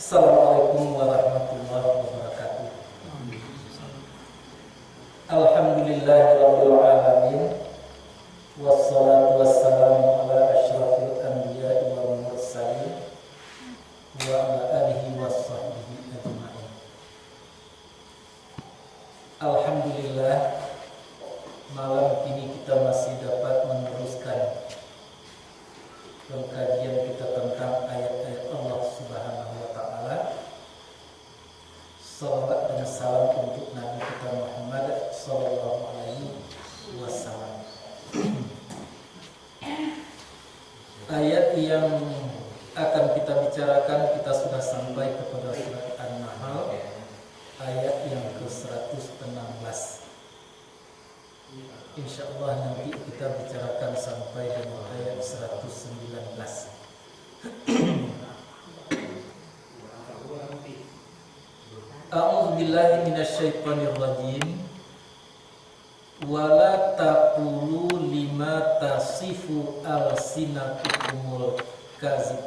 Assalamualaikum warahmatullahi wabarakatuh. Alhamdulillahirabbil alamin. Wassalatu wassalamu ala asyrafil anbiya'i wal mursalin wa ala alihi washabbihi ajma'in. Alhamdulillah, malam ini kita masih dapat meneruskan pengkajian kita tentang ayat-ayat Allah Subhanahu wa taala. Salawat dan salam untuk Nabi kita Muhammad sallallahu alaihi wasallam. Ayat yang akan kita bicarakan, kita sudah sampai kepada surat An-Nahl ayat yang ke-116. Insyaallah nanti kita bicarakan sampai dengan ayat 119. A'udzu billahi minasyaitonir rajim. Wala taqulu lima tasifu alsinatukumul kazib.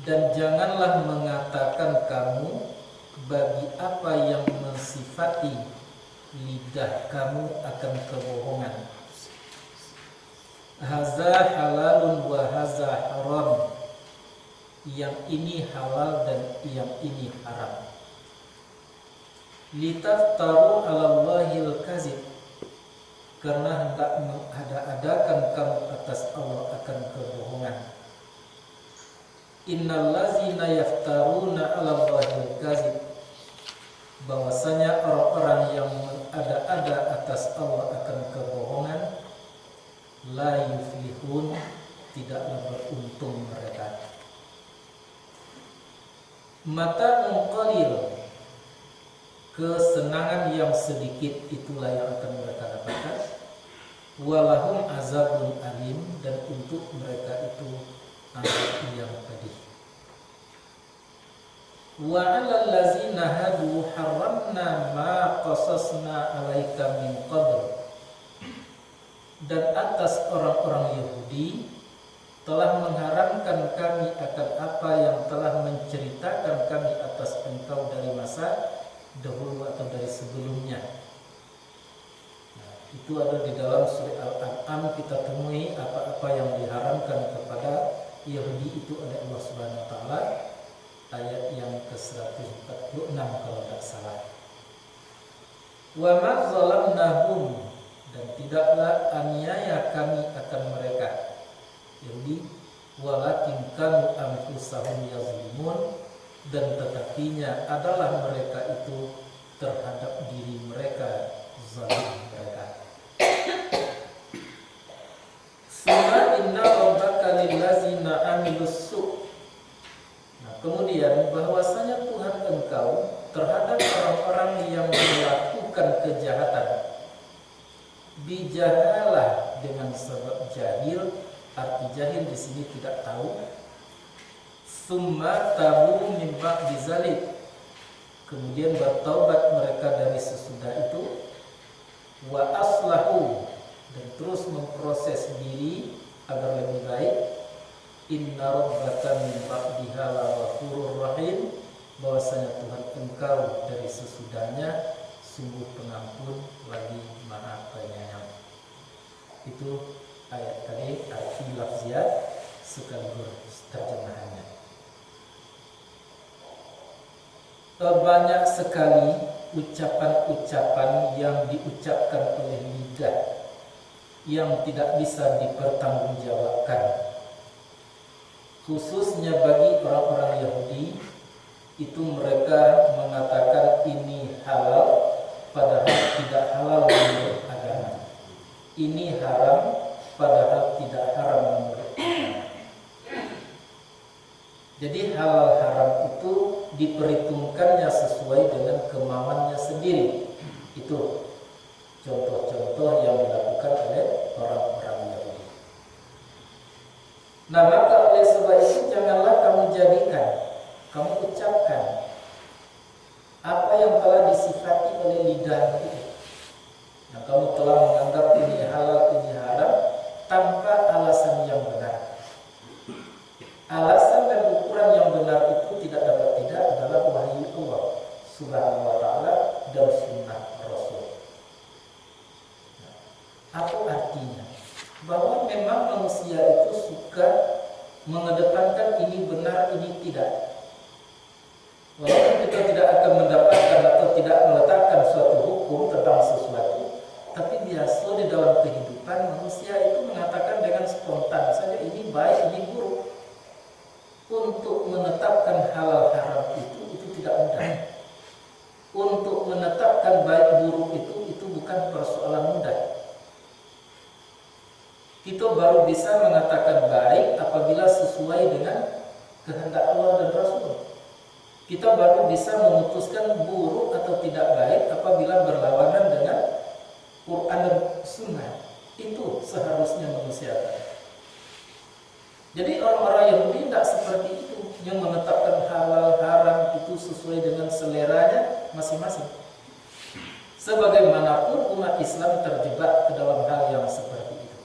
Dan janganlah mengatakan kamu bagi apa yang mensifati lidah kamu akan kebohongan. Haza halalun wa haza haram. Yang ini halal dan yang ini haram. Litaftaru 'alallahil kazib. Karena hendak mengada-adakan kamu atas Allah akan kebohongan. Innallazina yaftaruna 'alallahil kazib. Bahwasanya orang-orang yang mengada-ada atas Allah akan kebohongan, la yuflihun, tidaklah beruntung mereka. Mata'un qalil, kesenangan yang sedikit itulah yang akan mereka dapatkan. Walahum azabun alim, dan untuk mereka itu azab yang pedih. Wa 'alal ladzina hadu harramna ma qasasna 'alaika min qabl. Dan atas orang-orang Yahudi telah mengharamkan kami akan apa yang telah menceritakan kami atas engkau dari masa dahulu atau dari sebelumnya. Nah, itu ada di dalam surah Al-An'am, kita temui apa-apa yang diharamkan kepada Yahudi itu oleh Allah Subhanahu wa taala, ayat yang ke-146 kalau tidak salah. Wa ma zalamnahum, dan tidaklah aniaya kami akan mereka Yahudi, walakin kanu anfusahum yazlimun, dan tetapinya adalah mereka itu terhadap diri mereka zalim mereka. Suma inna rabbaka lillazina amilus su'. Nah, kemudian bahwasanya Tuhan engkau terhadap orang-orang yang melakukan kejahatan, bijahalah, dengan sebab jahil. Arti jahil di sini tidak tahu. Summa tabu min ba'di zalik, kemudian bertaubat mereka dari sesudah itu. Wa aslahu, dan terus memproses diri agar lebih baik. Inna rabbaka min ba'diha laghafurur rahim, bahwasanya Tuhan engkau dari sesudahnya sungguh pengampun lagi Maha Penyayang. Itu ayat tadi, arti lafziat sekaligus terjemahannya. Banyak sekali ucapan-ucapan yang diucapkan oleh lidah yang tidak bisa dipertanggungjawabkan, khususnya bagi orang-orang Yahudi. Itu mereka mengatakan ini halal padahal tidak halal menurut agama, ini haram padahal tidak haram menurut agama. Jadi halal haram itu diperhitungkannya sesuai dengan kemauannya sendiri. Itu contoh-contoh yang dilakukan oleh orang-orang Yahudi. Nah, maka oleh sebab itu janganlah kamu jadikan, kamu ucapkan apa yang telah disifati oleh lidah itu. Nah, kamu telah menganggap ini halal, ini haram tanpa alasan yang benar. Alasan dan ukuran yang suka mengedepankan ini benar, ini tidak. Walaupun kita tidak akan mendapatkan atau tidak meletakkan suatu hukum tentang sesuatu, tapi biasa di dalam kehidupan manusia itu mengatakan dengan spontan saja ini baik, ini buruk. Untuk menetapkan halal haram itu tidak mudah. Untuk menetapkan baik buruk itu bukan persoalan mudah. Kita baru bisa mengatakan baik apabila sesuai dengan kehendak Allah dan Rasul. Kita baru bisa memutuskan buruk atau tidak baik apabila berlawanan dengan Quran dan Sunnah. Itu seharusnya manusia. Jadi orang-orang Yahudi tidak seperti itu, yang menetapkan halal haram itu sesuai dengan seleranya masing-masing. Sebagaimanapun umat Islam terjebak ke dalam hal yang seperti itu.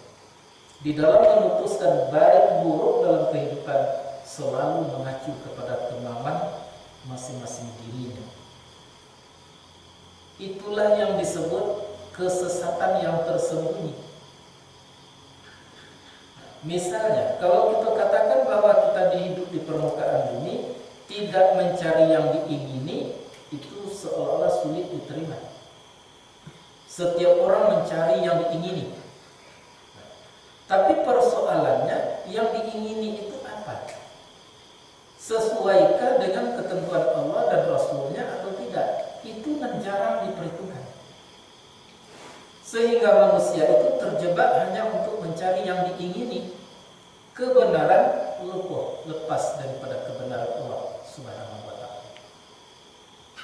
Di dalam memutuskan baik buruk dalam kehidupan selalu mengacu kepada kemauan masing-masing dirinya. Itulah yang disebut kesesatan yang tersembunyi. Misalnya, kalau kita katakan bahwa kita hidup di permukaan bumi tidak mencari yang diingini, itu seolah-olah sulit diterima. Setiap orang mencari yang diingini. Tapi persoalannya yang diingini itu apa? Sesuaikah dengan ketentuan Allah dan Rasulnya atau tidak? Itu yang jarang diperhitungkan. Sehingga manusia itu terjebak hanya untuk mencari yang diingini. Kebenaran lepas daripada kebenaran Allah Subhanahu wa ta'ala.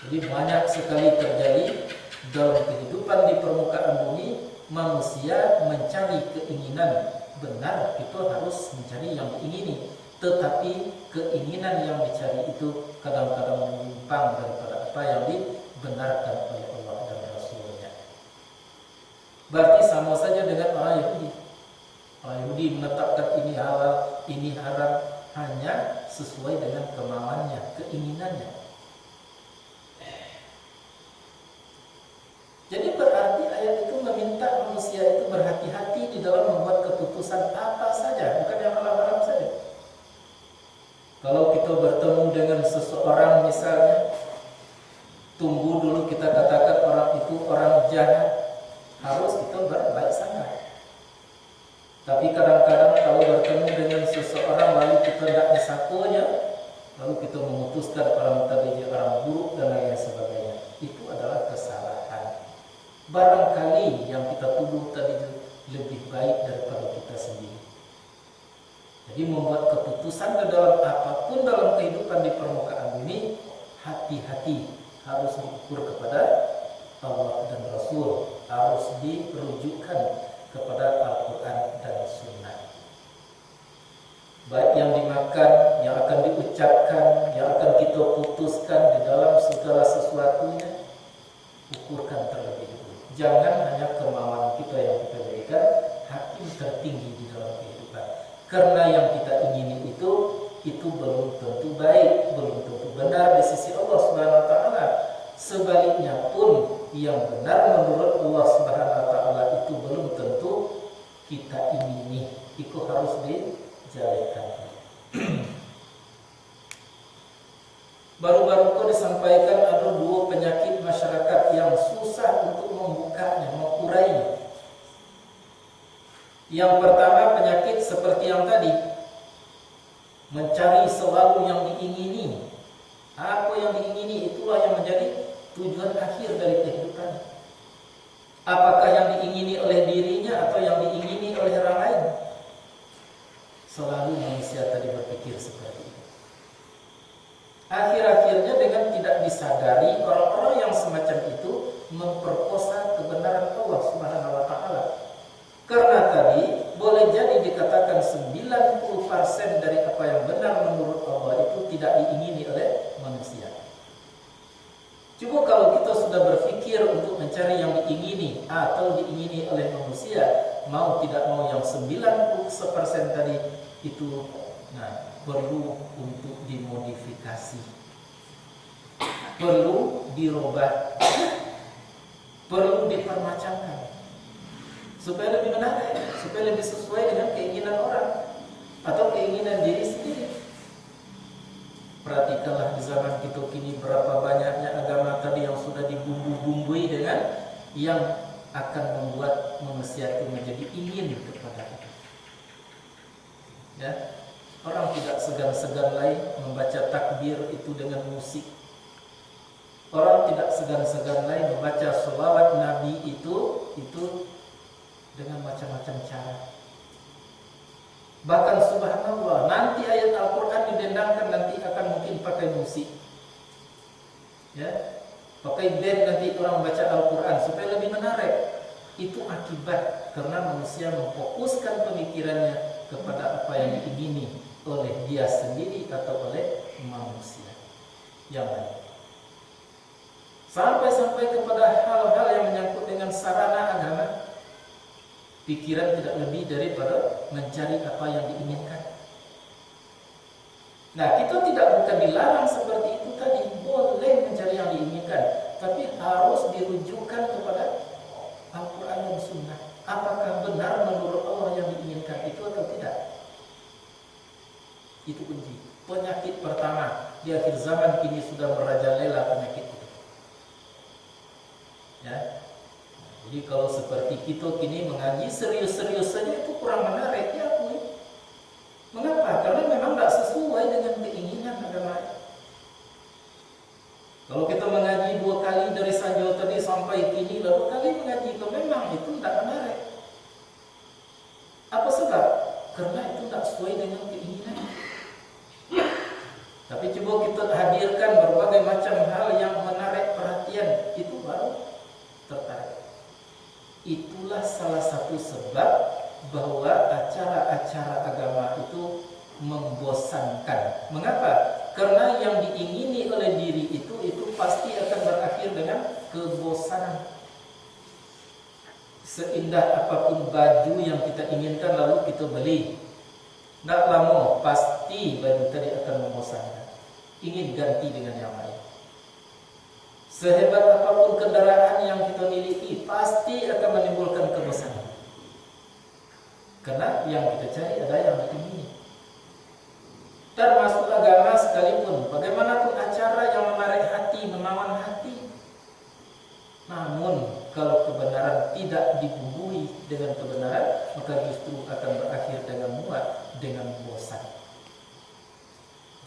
Jadi banyak sekali terjadi dalam kehidupan di permukaan bumi, manusia mencari keinginan benar, itu harus mencari yang diingini. Tetapi keinginan yang dicari itu kadang-kadang menyimpang daripada apa yang dibenarkan oleh Allah dan Rasulnya. Berarti sama saja dengan orang Yahudi. Orang Yahudi menetapkan ini halal, ini haram hanya sesuai dengan kemauannya, keinginannya. Jadi berarti ayat itu meminta manusia itu berhati-hati di dalam membuat keputusan apa saja, bukan yang haram-haram saja. Kalau kita bertemu dengan seseorang misalnya, tunggu dulu kita katakan orang itu orang jahat, harus kita berbaik sangka. Tapi kadang-kadang kalau bertemu dengan seseorang lalu kita tidak disakunya, lalu kita memutuskan orang tadi dia orang buruk dan lain sebagainya, itu adalah kesalahan. Barangkali yang kita tuduh tadi lebih baik daripada kita sendiri. Jadi membuat keputusan di dalam apapun dalam kehidupan di permukaan bumi, hati-hati, harus diukur kepada Allah dan Rasul, harus dirujukkan kepada Al-Quran dan Sunnah. Baik yang dimakan, yang akan diucapkan, yang akan kita putuskan di dalam segala sesuatunya, ukurkan terlebih dahulu. Jangan hanya kemauan kita yang kita jadikan hakim tertinggi di dalam kehidupan. Karena yang kita ingini itu belum tentu baik, belum tentu benar di sisi Allah Subhanahu wa ta'ala. Sebaliknya pun yang benar menurut Allah Subhanahu wa ta'ala itu belum tentu kita ingini. Itu harus dijalankan. Baru-baru itu disampaikan ada 2 penyakit masyarakat yang susah untuk membukanya, mengurainya. Yang pertama penyakit seperti yang tadi, mencari selalu yang diingini. Apa yang diingini itulah yang menjadi tujuan akhir dari kehidupan. Apakah yang diingini oleh dirinya atau yang diingini oleh orang lain? Selalu manusia tadi berpikir seperti itu. Akhir-akhirnya dengan tidak disadari, orang-orang yang semacam itu memperkosa kebenaran Allah Subhanahu wa ta'ala. Karena tadi boleh jadi dikatakan 90% dari apa yang benar menurut Allah itu tidak diingini oleh manusia. Coba kalau kita sudah berpikir untuk mencari yang diingini atau diingini oleh manusia, mau tidak mau yang 90% tadi itu perlu untuk dimodifikasi, perlu dirubah, perlu dipermacamkan supaya lebih menarik, supaya lebih sesuai dengan keinginan orang, atau yang akan membuat manusia itu menjadi ingin kepada itu. Ya, orang tidak segan-segan lagi membaca takbir itu dengan musik. Orang tidak segan-segan lagi membaca sholawat Nabi itu dengan macam-macam cara. Bahkan subhanallah, nanti ayat Al-Quran didendangkan nanti akan mungkin pakai musik, ya, pakai band nanti orang baca Al-Quran supaya lebih menarik. Itu akibat karena manusia memfokuskan pemikirannya kepada apa yang diingini oleh dia sendiri atau oleh manusia yang lain. Sampai-sampai kepada hal-hal yang menyangkut dengan sarana agama, pikiran tidak lebih daripada mencari apa yang diinginkan. Nah, kita bukan dilarang seperti itu tadi, boleh mencari yang diinginkan, tapi harus dirujukkan kepada Al-Quran dan Sunnah. Apakah benar menurut Allah yang diinginkan itu atau tidak? Itu kunci. Penyakit pertama di akhir zaman kini sudah merajalela penyakit itu. Ya. Jadi kalau seperti kita kini mengaji serius-serius saja itu kurang menarik, ya akui. Mengapa? Karena memang tidak sesuai dengan keinginan agama. Kalau kita mengaji 2 kali dari Sanjo tadi sampai kini, lalu kali mengaji itu memang itu tidak menarik. Apa sebab? Karena itu tidak sesuai dengan keinginan. Tapi coba kita hadirkan berbagai macam hal yang menarik perhatian, itu baru tertarik. Itulah salah satu sebab bahwa acara-acara agama itu membosankan. Mengapa? Karena yang diingini oleh diri itu pasti akan berakhir dengan kebosanan. Seindah apapun baju yang kita inginkan lalu kita beli, tidak lama pasti baju tadi akan membosankan. Ingin ganti dengan yang lain. Sehebat apapun kendaraan yang kita miliki, pasti akan menimbulkan kebosanan. Karena yang kita cari adalah yang diingini. Termasuk agama sekalipun, bagaimanapun acara yang menarik hati, menawan hati. Namun kalau kebenaran tidak dibumbui dengan kebenaran, maka justru akan berakhir dengan muak, dengan bosan.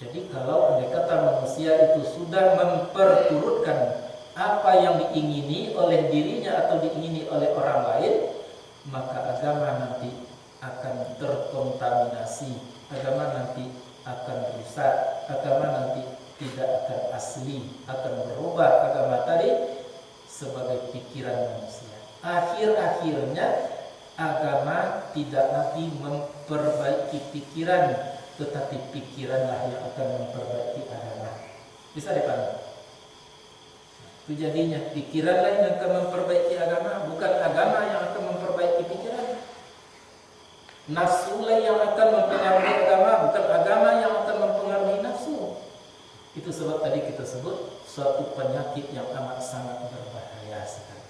Jadi kalau andai kata manusia itu sudah memperturutkan apa yang diingini oleh dirinya atau diingini oleh orang lain, maka agama nanti akan terkontaminasi, agama nanti akan rusak, agama nanti tidak akan asli, akan berubah agama tadi sebagai pikiran manusia. Akhir-akhirnya agama tidak lagi memperbaiki pikiran, tetapi pikiranlah yang akan memperbaiki agama. Bisa dipahami? Itu jadinya pikiranlah yang akan memperbaiki agama, bukan agama yang akan memperbaiki pikiran. Nafsulah yang akan mempengaruhi agama, bukan agama yang akan mempengaruhi nafsu. Itu sebab tadi kita sebut suatu penyakit yang amat sangat berbahaya sekali.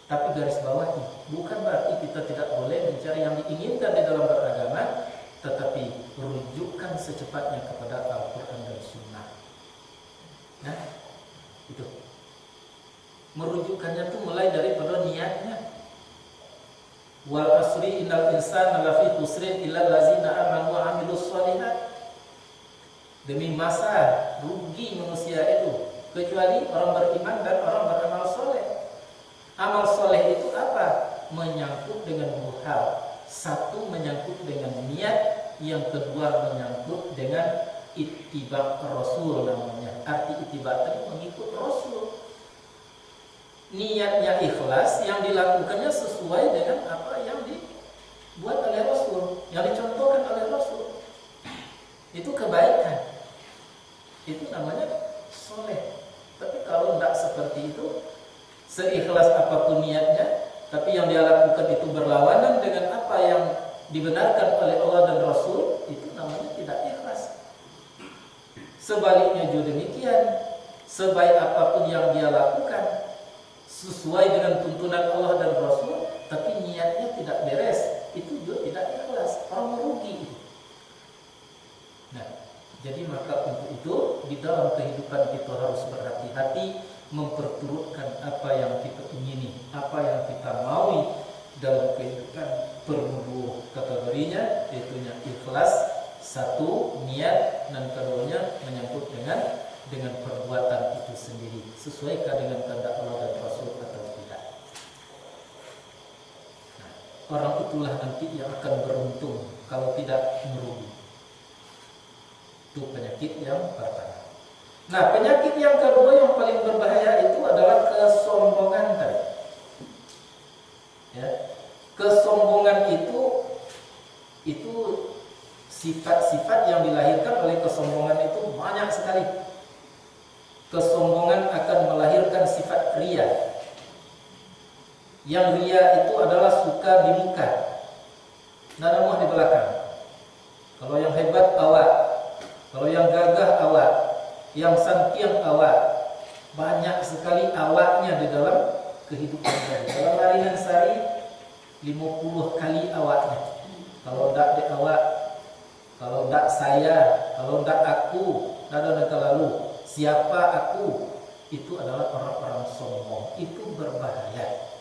Tapi garis bawahi, bukan berarti kita tidak boleh mencari yang diinginkan di dalam beragama, tetapi rujukkan secepatnya kepada Al-Quran dan Sunnah. Nah, itu. Merujukkannya itu mulai daripada niatnya. Wal asri innal insana lafi khusrin illal ladzina amanu wa amilus shalihat. Demi masa rugi manusia itu kecuali orang beriman dan orang beramal soleh. Amal soleh itu apa? Menyangkut dengan dua hal. Satu menyangkut dengan niat, yang kedua menyangkut dengan ittiba Rasul namanya. Arti ittiba tadi mengikut Rasul. Niatnya ikhlas, yang dilakukannya sesuai dengan apa yang dibuat oleh Rasul, yang dicontohkan oleh Rasul. Itu kebaikan. Itu namanya soleh. Tapi kalau tidak seperti itu, seikhlas apapun niatnya, tapi yang dia lakukan itu berlawanan dengan apa yang dibenarkan oleh Allah dan Rasul, itu namanya tidak ikhlas. Sebaliknya juga demikian. Sebaik apapun yang dia lakukan, sesuai dengan tuntunan Allah dan Rasul, tapi niatnya tidak beres, itu juga tidak ikhlas, orang merugi. Nah, jadi maka untuk itu di dalam kehidupan kita harus berhati-hati memperturutkan apa yang kita ingini, apa yang kita maui dalam kehidupan, perlu dua kategorinya, yaitu ikhlas, satu niat, dan keduanya menyangkut dengan perbuatan itu sendiri, sesuaikah dengan kehendak Allah dan Rasul atau tidak. Nah, orang itulah nanti yang akan beruntung, kalau tidak merugi. Itu penyakit yang pertama. Nah, penyakit yang kedua yang paling berbahaya itu adalah kesombongan tadi. Ya, kesombongan itu sifat-sifat yang dilahirkan oleh kesombongan itu banyak sekali. Kesombongan akan melahirkan sifat ria. Yang ria itu adalah suka di muka, lemah di belakang. Kalau yang hebat awak, kalau yang gagah awak, yang santiang awak, banyak sekali awaknya di dalam kehidupan kita. Dalam harian sehari 50 kali awaknya. Kalau tak di awak, kalau tak saya, kalau tak aku, tak ada lalu. Siapa aku? Itu adalah orang-orang sombong. Itu berbahaya.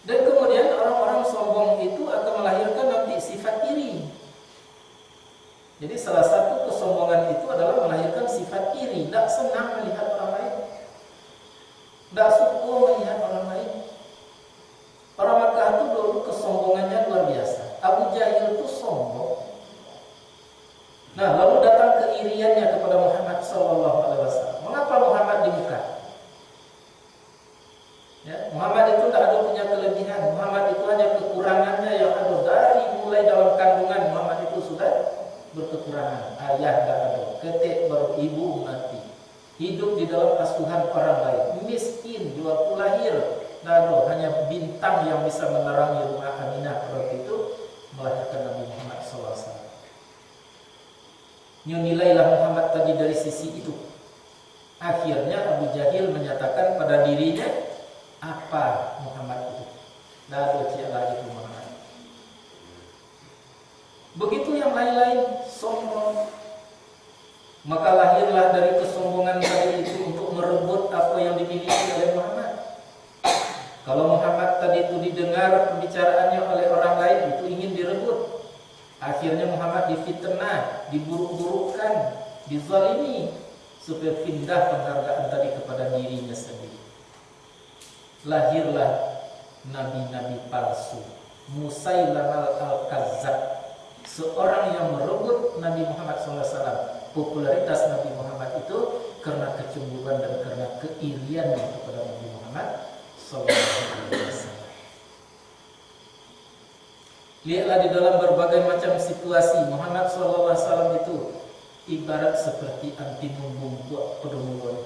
Dan kemudian orang-orang sombong itu akan melahirkan nanti sifat iri. Jadi salah satu kesombongan itu adalah melahirkan sifat iri, tidak senang melihat orang lain, tidak suka melihat orang lain. Orang Makkah itu dulu kesombongannya luar biasa. Abu Jahil itu sombong. Nah, lalu datang keiriannya kepada Muhammad SAW. Mengapa Muhammad di muka? Ya, Muhammad itu tidak ada punya kelebihan. Muhammad itu hanya kekurangannya yang ada dari mulai dalam kandungan. Muhammad itu sudah berkekurangan. Ayah tidak ada, ketik baru ibu mati, hidup di dalam asuhan orang lain, miskin di waktu lahir. Lalu hanya bintang yang bisa menerangi rumah Aminah waktu itu melahirkan Nabi Muhammad SAW. Nilailah Muhammad tadi dari sisi itu. Akhirnya Abu Jahil menyatakan pada dirinya, apa Muhammad itu? Lalu lagi itu Muhammad. Begitu yang lain-lain sombong. Maka lahirlah dari kesombongan tadi itu untuk merebut apa yang dimiliki oleh Muhammad. Kalau Muhammad tadi itu didengar pembicaraannya oleh orang lain, itu ingin direbut. Akhirnya Muhammad difitnah, diburuk-burukkan, dizalimi, supaya pindah penghargaan tadi kepada dirinya sendiri. Lahirlah nabi-nabi palsu, Musailamah al-Kazzab, seorang yang merebut Nabi Muhammad SAW. Popularitas Nabi Muhammad itu karena kecemburuan dan karena keiriannya kepada Nabi Muhammad SAW. Lihatlah di dalam berbagai macam situasi, Muhammad SAW itu ibarat seperti anti mumbung buat pedulungan.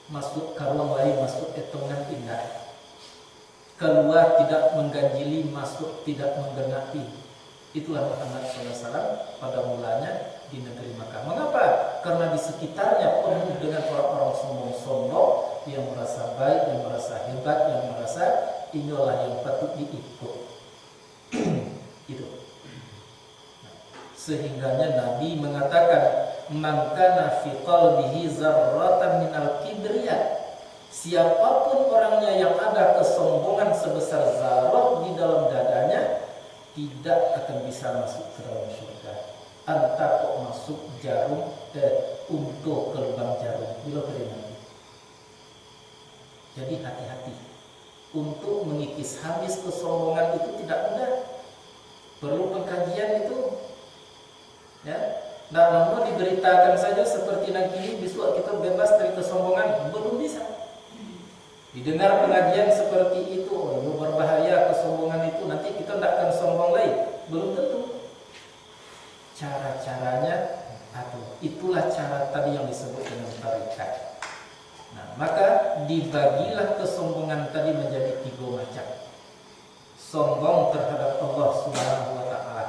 Masuk karuang lain, masuk etongan indah. Keluar tidak mengganjili, masuk tidak menggenapi. Itulah Muhammad SAW pada mulanya di negeri Makkah. Mengapa? Karena di sekitarnya penuh dengan orang-orang sombong-sombong yang merasa baik, yang merasa hebat, yang merasa inilah yang patut diikut. Itu. Sehingganya Nabi mengatakan, man kana fi qalbihi zarratan minal kibriya, siapapun orangnya yang ada kesombongan sebesar zarah di dalam dadanya, tidak akan bisa masuk ke dalam surga. Entah kok masuk jarum untuk ke lubang jarum. Bila Nabi. Jadi hati-hati. Untuk mengikis habis kesombongan itu tidak mudah. Perlu pengkajian itu. Ya. Nah, namun diberitakan saja seperti nanti besok kita bebas dari kesombongan, belum bisa. Didengar pengajian seperti itu, oh, berbahaya kesombongan itu, nanti kita tidak akan sombong lagi. Belum tentu. Cara-caranya, itulah cara tadi yang disebut dengan tarikat. Nah, maka dibagilah kesombongan tadi menjadi 3 macam. Sombong terhadap Allah Subhanahu wa Ta'ala.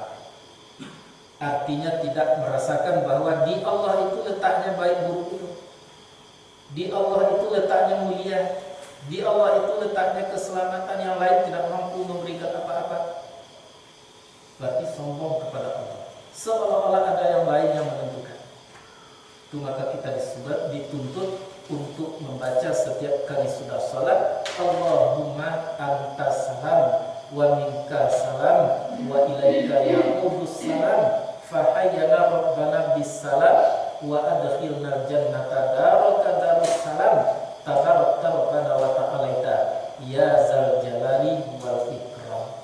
Artinya tidak merasakan bahwa di Allah itu letaknya baik buruk itu. Di Allah itu letaknya mulia. Di Allah itu letaknya keselamatan, yang lain tidak mampu memberikan apa-apa. Berarti sombong kepada Allah. Seolah-olah ada yang lain yang menentukan. Itu maka kita dituntut untuk membaca setiap kali sudah salat, Allahumma antas salam wa minka salam wa ilaika ya'udus salam fahayyana rabbana bis salam wa adkhilna jannata daraka darus salam tabarakta rabbana wa ta'alaita ya zal jalali wal ikram.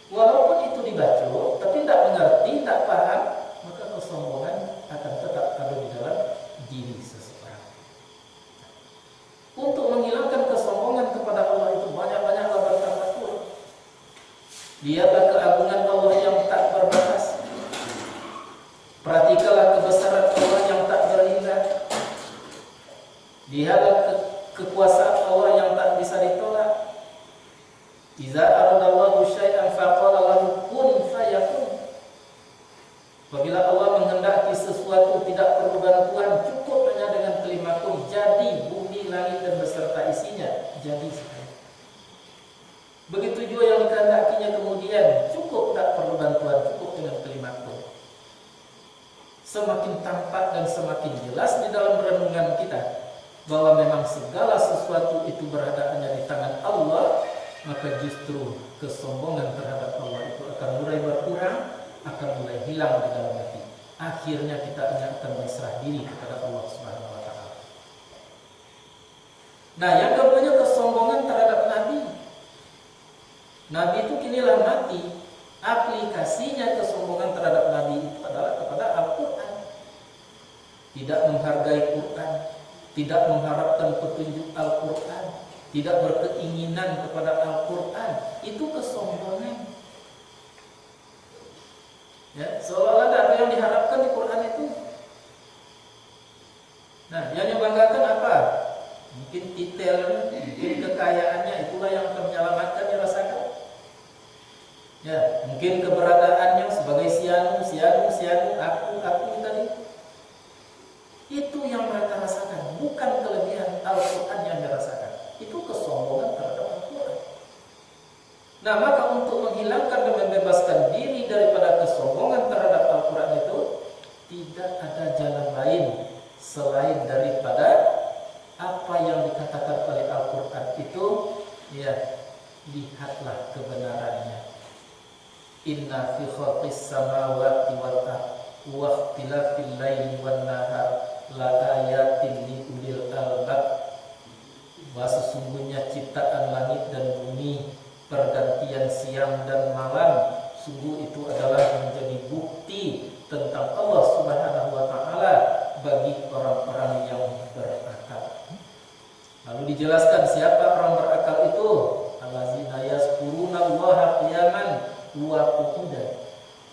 Walaupun itu dibaca tapi tidak mengerti, tidak paham, maka kesombongan akan tetap ada di dalam diri seseorang. Untuk menghilangkan kesombongan kepada Allah itu banyak-banyaklah bertafakur. Lihatlah keagungan Allah yang tak berbatas. Perhatikanlah kebesaran Allah yang tak berhingga. Lihatlah kekuasaan Allah yang tak bisa ditolak. Iza aradallahu syai'an faqala lahu kun fayakun. Apabila Allah menghendaki sesuatu tidak perlu bantuan, cukup hanya dengan kalimat kun, jadi bumi, langit dan beserta isinya jadi sekali. Begitu juga yang dikehendakinya kemudian cukup, tak perlu bantuan, cukup dengan kalimat kun. Semakin tampak dan semakin jelas di dalam renungan kita bahwa memang segala sesuatu itu beradaannya di tangan Allah, maka justru kesombongan terhadap Allah itu akan mulai berkurang, akan mulai hilang di dalam hati. Akhirnya kita hanya akan berserah diri kepada Allah Subhanahu wa taala. Nah, yang keduanya kesombongan terhadap Nabi. Nabi itu kinilah mati. Aplikasinya kesombongan terhadap Nabi itu adalah kepada Al-Quran. Tidak menghargai Quran, tidak mengharapkan petunjuk Al-Quran, tidak berkeinginan kepada Al-Quran, itu kesombongan. Ya, seolah-olah ada yang diharapkan di Quran itu. Nah, yang dibanggakan apa? Mungkin titelnya, mungkin kekayaannya, itulah yang akan menyelamatkan, dirasakan. Ya, mungkin keberadaannya sebagai sianu, aku tadi. Itu yang mereka rasakan, bukan kelebihan Al-Quran yang dirasakan. Itu kesombongan terhadap Al-Quran. Nah, maka untuk menghilangkan dan membebaskan diri daripada kesombongan terhadap Al-Quran itu, tidak ada jalan lain selain daripada apa yang dikatakan oleh Al-Quran itu, ya, lihatlah kebenarannya. Inna fi khalqis samawati wal ardi wa ikhtilafil laili wan nahar la ayatin li ulil albab. Bahwa sesungguhnya ciptaan langit dan bumi, pergantian siang dan malam, sungguh itu adalah menjadi bukti tentang Allah Subhanahu wa taala bagi orang-orang yang berakal. Lalu dijelaskan siapa orang berakal itu? Allazina yazkurunallaha qiyaman wa qu'udan.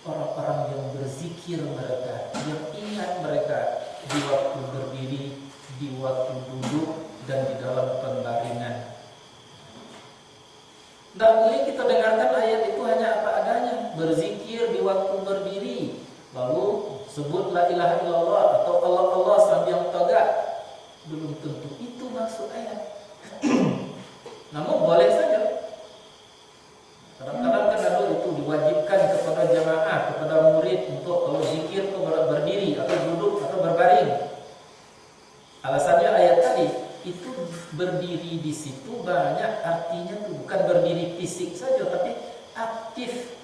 Orang-orang yang berzikir mereka, yang ingat mereka di waktu berdiri, di waktu duduk, dan di dalam pembaringan. Tidak boleh kita dengarkan ayat itu hanya apa adanya. Berzikir di waktu berdiri, lalu sebut la ilaha illallah atau Allah sambil tegak. Belum tentu itu maksud ayat. Namun boleh saja. Kadang-kadang kan ada itu diwajibkan kepada jamaah, kepada murid untuk kalau zikir itu berdiri atau duduk atau berbaring. Alasannya ayat tadi itu berdiri di situ banyak artinya tuh, bukan berdiri fisik saja tapi aktif.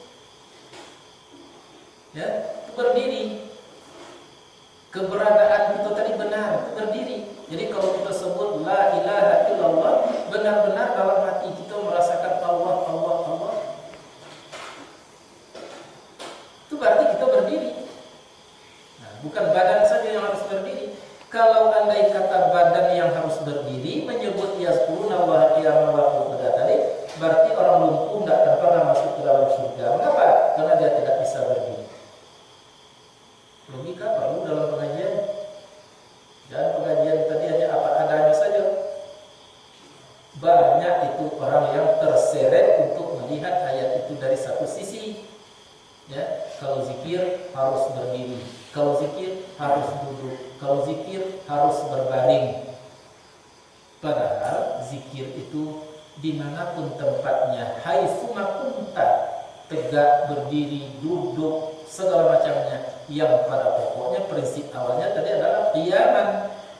Ya, berdiri. Keberadaan itu tadi benar, berdiri. Jadi kalau kita sebut la ilaha illallah, benar-benar dalam hati kita merasakan Allah. Itu berarti kita berdiri. Nah, bukan badan saja yang harus berdiri. Kalau andai kata badan yang harus berdiri menyebut yazkurunallaha qiyaman wa qu'udan tadi, berarti orang lumpuh tidak akan pernah masuk ke dalam surga. Mengapa? Karena dia tidak bisa berdiri. Logika perlu dalam pengajian. Dan pengajian tadi hanya apa adanya saja. Banyak itu orang yang terseret untuk melihat ayat itu dari satu sisi. Ya, kalau zikir harus berdiri, kalau zikir harus duduk, kalau zikir harus berbaring. Padahal zikir itu dimanapun tempatnya, haitsu ma kunta, tegak, berdiri, duduk, segala macamnya, yang pada pokoknya prinsip awalnya tadi adalah qiyaman,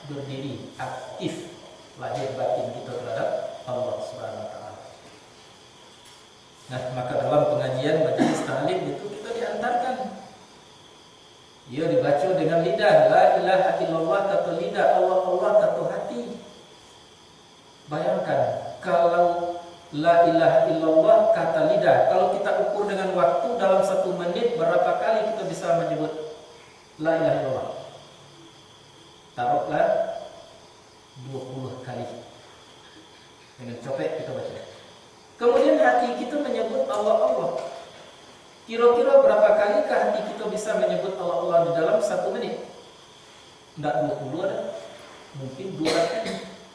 berdiri, aktif, lahir batin kita terhadap Allah Subhanahu wa taala. Nah, maka dalam pengajian majelis ta'lim itu kita diantarkan, ia dibaca dengan lidah, la ilaha illallah kata lidah, Allah Allah kata hati. Bayangkan kalau la ilaha illallah kata lidah, kalau kita ukur dengan waktu dalam 1 menit berapa kali kita bisa menyebut la ilaha illallah? Taruhlah 20 kali. Dengan copek kita baca. Kemudian hati kita menyebut Allah Allah. Kira-kira berapa kali hati kita bisa menyebut Allah Allah di dalam 1 menit? Tidak 20 ada. Mungkin 2 kali.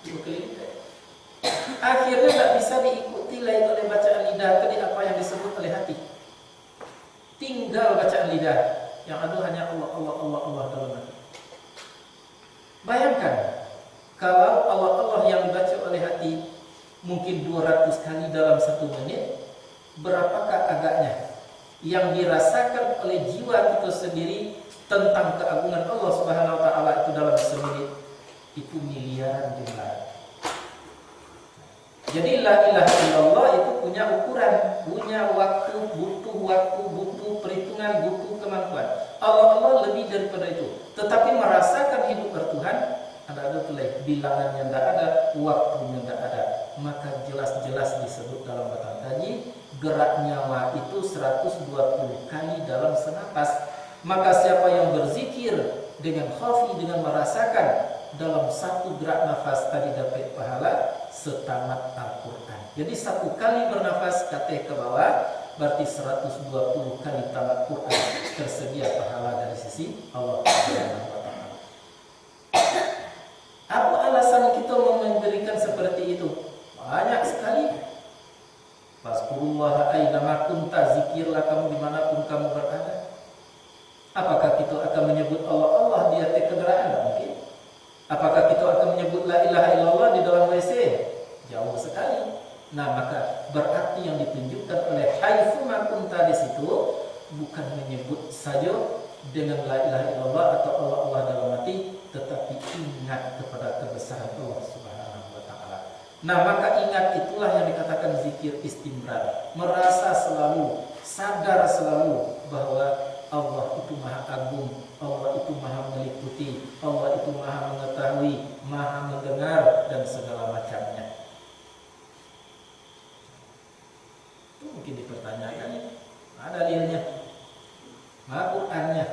2 kali lipat. Akhirnya tidak bisa diikuti lagi oleh bacaan lidah tadi apa yang disebut oleh hati. Tinggal bacaan lidah yang ada hanya Allah Allah Allah Allah dalam hati. Bayangkan kalau Allah Allah yang dibaca oleh hati mungkin 200 kali dalam 1 menit, berapakah agaknya yang dirasakan oleh jiwa kita sendiri tentang keagungan Allah Subhanahu wa taala itu dalam 1 menit? Itu miliaran jumlah. Jadi la ilaha illallah itu punya ukuran, punya waktu, butuh perhitungan, butuh kemampuan. Allah Allah lebih daripada itu. Tetapi merasakan hidup bertuhan, ada tulis bilangannya tidak ada, waktunya tidak ada. Maka jelas-jelas disebut dalam batang kaji, gerak nyawa itu 120 kali dalam senapas. Maka siapa yang berzikir dengan khafi, dengan merasakan dalam 1 gerak nafas tadi dapat pahala setamat Al-Quran. Jadi 1 kali bernafas kata ke bawah berarti 120 kali tamat Quran, tersedia pahala dari sisi Allah Subhanahu wa taala. Apa alasan kita memberikan seperti itu? Banyak sekali. Fazkurullah aina kunta, zikirlah kamu dimanapun kamu berada. Apakah kita akan menyebut Allah Allah di atas kendaraan? Tidak mungkin. Apakah kita akan menyebut la ilaha illallah di dalam WC? Jauh sekali. Nah, maka berarti yang ditunjukkan oleh haitsu ma kunta di situ bukan menyebut saja dengan la ilaha illallah atau Allah Allah dalam hati, tetapi ingat kepada kebesaran Allah Subhanahu wa taala. Nah, maka ingat itulah yang dikatakan zikir istimrar. Merasa selalu, sadar selalu bahwa Allah itu maha agung, Allah itu maha meliputi, Allah itu maha mengetahui, maha mendengar dan segala macamnya. Itu mungkin dipertanyakan, ada dalilnya, Al-Qur'annya.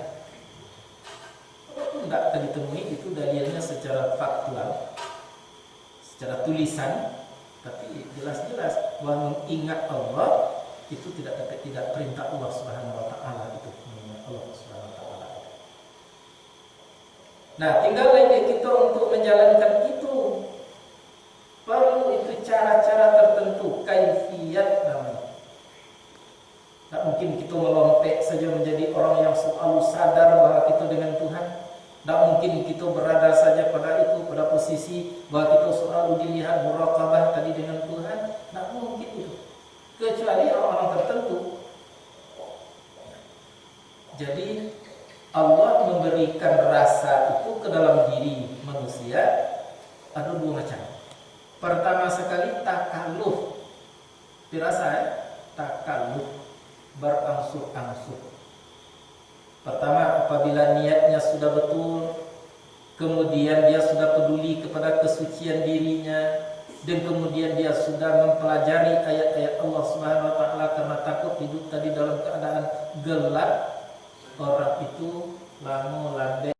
Walaupun tidak akan ditemui itu dalilnya secara faktual, secara tulisan, tapi jelas-jelas bahwa mengingat Allah itu tidak perintah Allah Subhanahu wa taala itu. Allah Subhanahu wa taala. Nah, tinggal lagi kita untuk menjalankan itu. Perlu itu cara-cara tertentu, kaifiyat namanya. Tak mungkin kita melompek saja menjadi orang yang selalu sadar bahwa kita dengan Tuhan. Tak mungkin kita berada saja pada itu, pada posisi bahwa kita selalu dilihat muraqabah tadi dengan Tuhan. Tak mungkin itu. Kecuali orang-orang tertentu. Jadi Allah memberikan rasa itu ke dalam diri manusia ada 2 macam. Pertama sekali takalluf. Dirasa ya? Takalluf, berangsur-angsur. Pertama, apabila niatnya sudah betul, kemudian dia sudah peduli kepada kesucian dirinya, dan kemudian dia sudah mempelajari ayat-ayat Allah Subhanahu wa taala karena takut hidup tadi dalam keadaan gelap, orang itu lama lambe